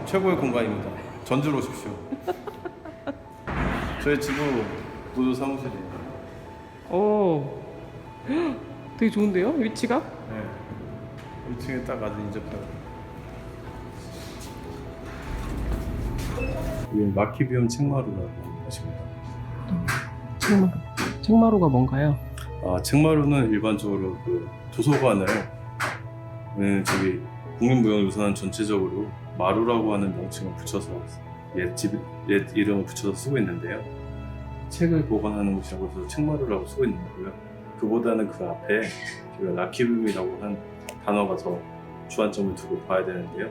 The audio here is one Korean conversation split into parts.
최고의 공간입니다. 전주로 오십시오. 저희 지부 노조 사무실이에요. 오, 되게 좋은데요? 위치가? 네. 1층에 딱 아주 인접해요. 이게 마키비움 책마루라고 하십니다. 책마루가 뭔가요? 책마루는 일반적으로 그 도서관을 저기 국립무형유산원 전체적으로 마루라고 하는 명칭을 붙여서 옛 이름을 붙여서 쓰고 있는데요. 책을 보관하는 곳이라고 해서 책마루라고 쓰고 있는 거고요. 그보다는 그 앞에 저희가 라키비움이라고 한 단어가 더 주안점을 두고 봐야 되는데요.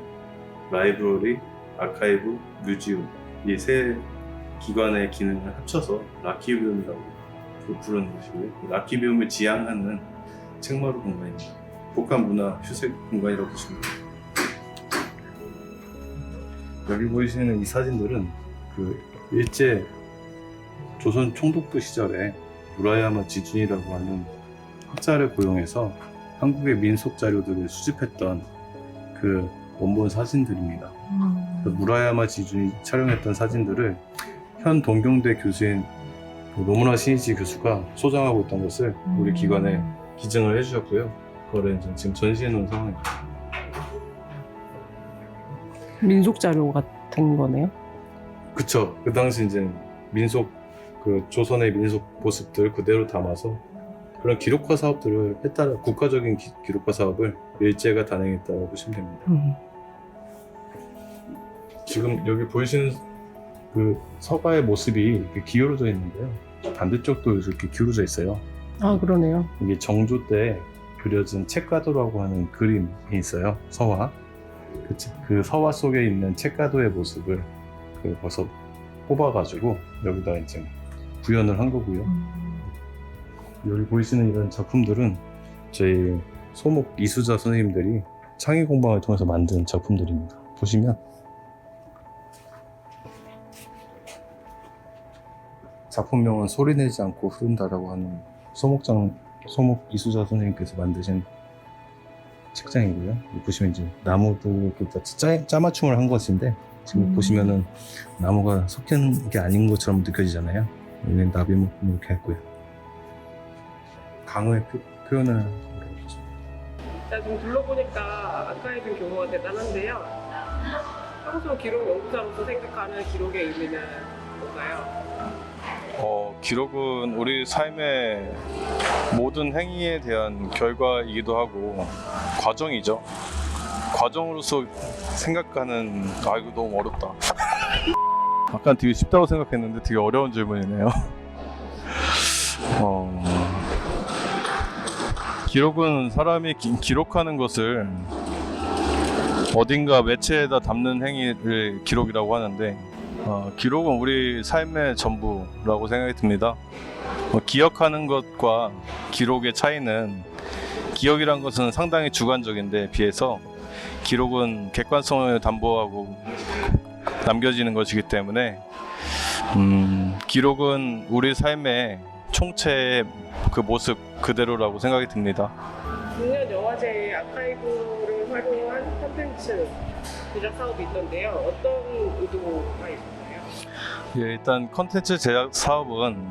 라이브러리, 아카이브, 뮤지엄 이 세 기관의 기능을 합쳐서 라키비움이라고 부르는 것이고요. 라키비움을 지향하는 책마루 공간입니다. 복합 문화 휴색 공간이라고 보시면 됩니다. 여기 보이시는 이 사진들은 그 일제 조선 총독부 시절에 무라야마 지준이라고 하는 학자를 고용해서 한국의 민속 자료들을 수집했던 그 원본 사진들입니다. 무라야마 지준이 촬영했던 사진들을 현 동경대 교수인 노무라 신이지 교수가 소장하고 있던 것을 우리 기관에 기증을 해주셨고요. 그거를 지금 전시해 놓은 상황입니다. 민속 자료 같은 거네요? 그쵸. 그 당시 이제 민속, 그 조선의 민속 모습들 그대로 담아서 그런 기록화 사업들을 했다는 국가적인 기록화 사업을 일제가 단행했다고 보시면 됩니다. 지금 여기 보이시는 그 서가의 모습이 이렇게 기울어져 있는데요. 반대쪽도 이렇게 기울어져 있어요. 아, 그러네요. 이게 정조 때 그려진 책가도라고 하는 그림이 있어요. 서화. 그 서화 속에 있는 책가도의 모습을 거기서 뽑아가지고 여기다 이제 구현을 한 거고요. 여기 보이시는 이런 작품들은 저희 소목 이수자 선생님들이 창의 공방을 통해서 만든 작품들입니다. 보시면 작품명은 소리내지 않고 흐른다라고 하는 소목 이수자 선생님께서 만드신 책장이고요. 보시면 이제 나무들 이렇게 짜맞춤을 한 것인데 지금 보시면은 나무가 섞인 게 아닌 것처럼 느껴지잖아요. 여기는 나비목 이렇게 했고요. 강의 표현을 일단 좀 둘러보니까 아카이브 규모가 대단한데요. 평소 기록 연구자로서 생각하는 기록의 의미는 뭔가요? 기록은 우리 삶의 모든 행위에 대한 결과이기도 하고 과정이죠. 과정으로서 생각하는 이거 너무 어렵다. 아까 되게 쉽다고 생각했는데 되게 어려운 질문이네요. 기록은 사람이 기록하는 것을 어딘가 매체에다 담는 행위를 기록이라고 하는데 기록은 우리 삶의 전부라고 생각이 듭니다. 기억하는 것과 기록의 차이는 기억이란 것은 상당히 주관적인데 비해서 기록은 객관성을 담보하고 남겨지는 것이기 때문에 기록은 우리 삶의 총체의 그 모습 그대로라고 생각이 듭니다. 작년 영화제에 아카이브를 활용한 콘텐츠 제작 사업이 있던데요. 어떤 의도가 있을까요? 예, 일단 컨텐츠 제작 사업은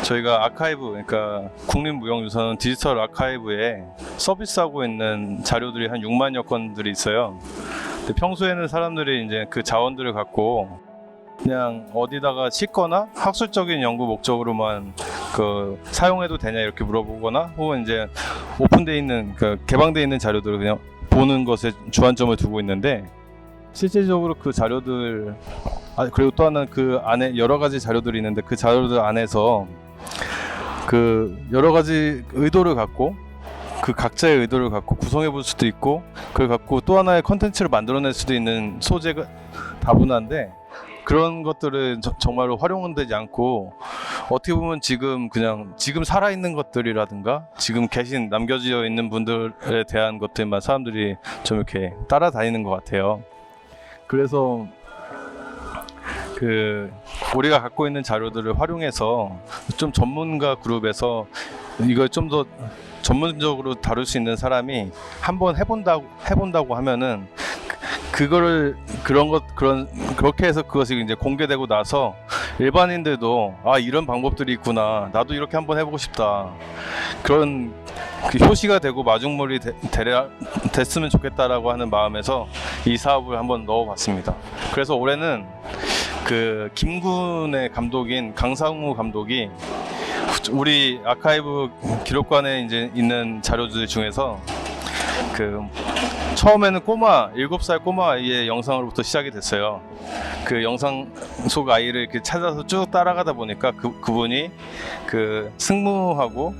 저희가 아카이브, 그러니까 국립무형유산원 디지털 아카이브에 서비스하고 있는 자료들이 한 6만여 건들이 있어요. 근데 평소에는 사람들이 이제 그 자원들을 갖고 그냥 어디다가 싣거나 학술적인 연구 목적으로만 사용해도 되냐 이렇게 물어보거나 혹은 이제 오픈되어 있는 개방되어 있는 자료들을 그냥 보는 것에 주안점을 두고 있는데 실질적으로 그 자료들 그리고 또 하나는 그 안에 여러 가지 자료들이 있는데 그 자료들 안에서 그 여러 가지 의도를 갖고 그 각자의 의도를 갖고 구성해 볼 수도 있고 그걸 갖고 또 하나의 컨텐츠를 만들어낼 수도 있는 소재가 다분한데 그런 것들은 정말로 활용되지 않고 어떻게 보면 지금 살아있는 것들이라든가 지금 남겨져 있는 분들에 대한 것들만 사람들이 좀 이렇게 따라다니는 것 같아요. 그래서 우리가 갖고 있는 자료들을 활용해서 좀 전문가 그룹에서 이걸 좀 더 전문적으로 다룰 수 있는 사람이 한번 해본다고 하면은 그렇게 해서 그것이 이제 공개되고 나서 일반인들도 아, 이런 방법들이 있구나, 나도 이렇게 한번 해보고 싶다, 그런 그 효시가 되고 마중물이 됐으면 좋겠다라고 하는 마음에서 이 사업을 한번 넣어봤습니다. 그래서 올해는 그 김군의 감독인 강상우 감독이 우리 아카이브 기록관에 이제 있는 자료들 중에서 그 처음에는 7살 꼬마 아이의 영상으로부터 시작이 됐어요. 그 영상 속 아이를 이렇게 찾아서 쭉 따라가다 보니까 그분이 그 승무하고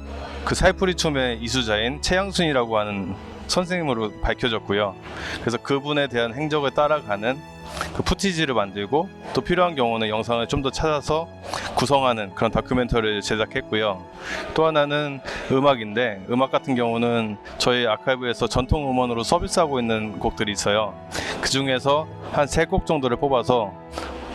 그 살풀이춤의 이수자인 최양순이라고 하는 선생님으로 밝혀졌고요. 그래서 그분에 대한 행적을 따라가는 그 푸티지를 만들고, 또 필요한 경우는 영상을 좀 더 찾아서 구성하는 그런 다큐멘터리를 제작했고요. 또 하나는 음악인데, 음악 같은 경우는 저희 아카이브에서 전통 음원으로 서비스하고 있는 곡들이 있어요. 그 중에서 한 3곡 정도를 뽑아서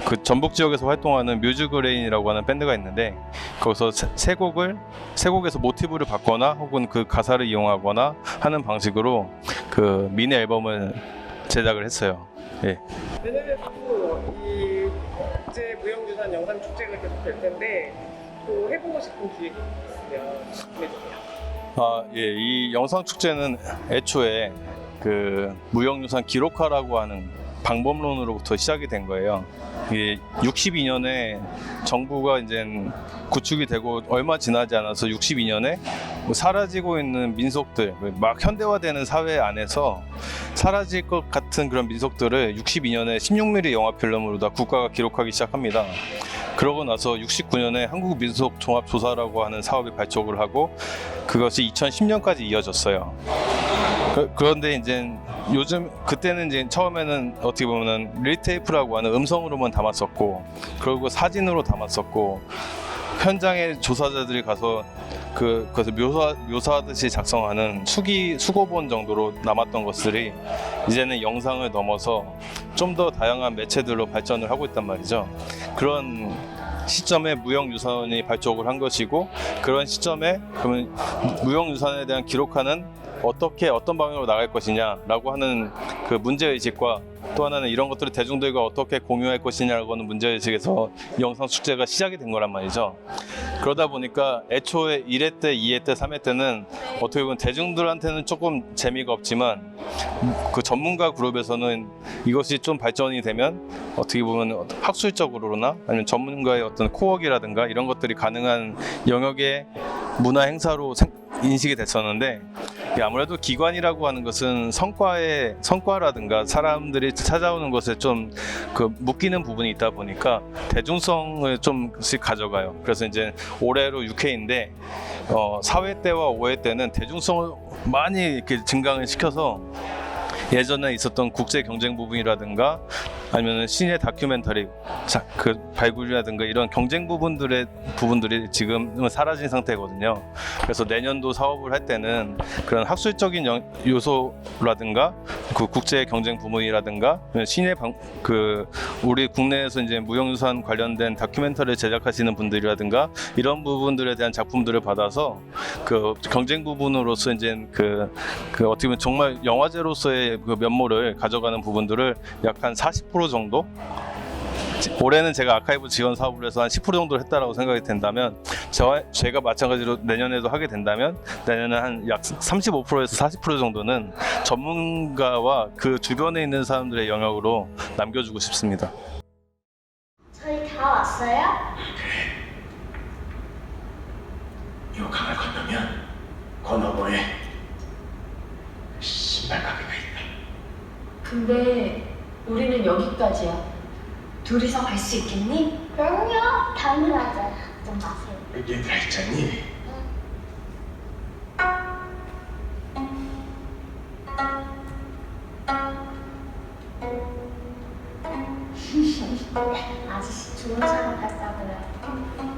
그 전북 지역에서 활동하는 뮤즈그레인이라고 하는 밴드가 있는데, 거기서 세 곡에서 모티브를 바꾸거나 혹은 그 가사를 이용하거나 하는 방식으로 그 미니 앨범을 제작을 했어요. 예. 내년에도 이 국제 무형유산 영상 축제가 계속 될 텐데 또 해보고 싶은 기획이 있으면 말씀해주세요. 아, 예. 이 영상 축제는 애초에 그 무형유산 기록화라고 하는 방법론으로부터 시작이 된 거예요. 이게 62년에 정부가 이제 구축이 되고 얼마 지나지 않아서 62년에 사라지고 있는 민속들, 막 현대화되는 사회 안에서 사라질 것 같은 그런 민속들을 62년에 16mm 영화 필름으로 다 국가가 기록하기 시작합니다. 그러고 나서 69년에 한국민속종합조사라고 하는 사업이 발족을 하고, 그것이 2010년까지 이어졌어요. 그런데 이제 요즘, 그때는 이제 처음에는 어떻게 보면은 릴테이프라고 하는 음성으로만 담았었고, 그리고 사진으로 담았었고, 현장에 조사자들이 가서 그것을 묘사하듯이 작성하는 수고본 정도로 남았던 것들이 이제는 영상을 넘어서 좀 더 다양한 매체들로 발전을 하고 있단 말이죠. 그런 시점에 무형유산이 발족을 한 것이고, 그런 시점에 그러면 무형유산에 대한 기록하는 어떤 방향으로 나갈 것이냐라고 하는 그 문제의식과, 또 하나는 이런 것들을 대중들과 어떻게 공유할 것이냐라고 하는 문제의식에서 영상 축제가 시작이 된 거란 말이죠. 그러다 보니까 애초에 1회 때, 2회 때, 3회 때는 어떻게 보면 대중들한테는 조금 재미가 없지만, 그 전문가 그룹에서는 이것이 좀 발전이 되면 어떻게 보면 학술적으로나 아니면 전문가의 어떤 코어기라든가 이런 것들이 가능한 영역의 문화 행사로 인식이 됐었는데, 아무래도 기관이라고 하는 것은 성과라든가 사람들이 찾아오는 것에 좀 그 묶이는 부분이 있다 보니까 대중성을 좀씩 가져가요. 그래서 이제 올해로 6회인데 4회 때와 5회 때는 대중성을 많이 이렇게 증강을 시켜서 예전에 있었던 국제 경쟁 부분이라든가 아니면 시내 다큐멘터리 그 발굴이라든가 이런 경쟁 부분들이 지금은 사라진 상태거든요. 그래서 내년도 사업을 할 때는 그런 학술적인 요소라든가 그 국제 경쟁 부분이라든가 시내 우리 국내에서 이제 무형유산 관련된 다큐멘터리를 제작하시는 분들이라든가 이런 부분들에 대한 작품들을 받아서 그 경쟁 부분으로서 이제 그 어떻게 보면 정말 영화제로서의 그 면모를 가져가는 부분들을 약 한 40% 정도? 올해는 제가 아카이브 지원 사업을 해서 한 10% 정도를 했다라고 생각이 된다면, 제가 마찬가지로 내년에도 하게 된다면 내년에 한 약 35%에서 40% 정도는 전문가와 그 주변에 있는 사람들의 영역으로 남겨주고 싶습니다. 저희 다 왔어요? 요 강을 건너면 건너버에 신발 가게가 있다. 근데 우리는 여기까지야. 둘이서 갈 수 있겠니? 그럼요. 당연하죠. 걱정 마세요. 얘들아 있잖니? 아저씨 좋은 사람 같다 그래.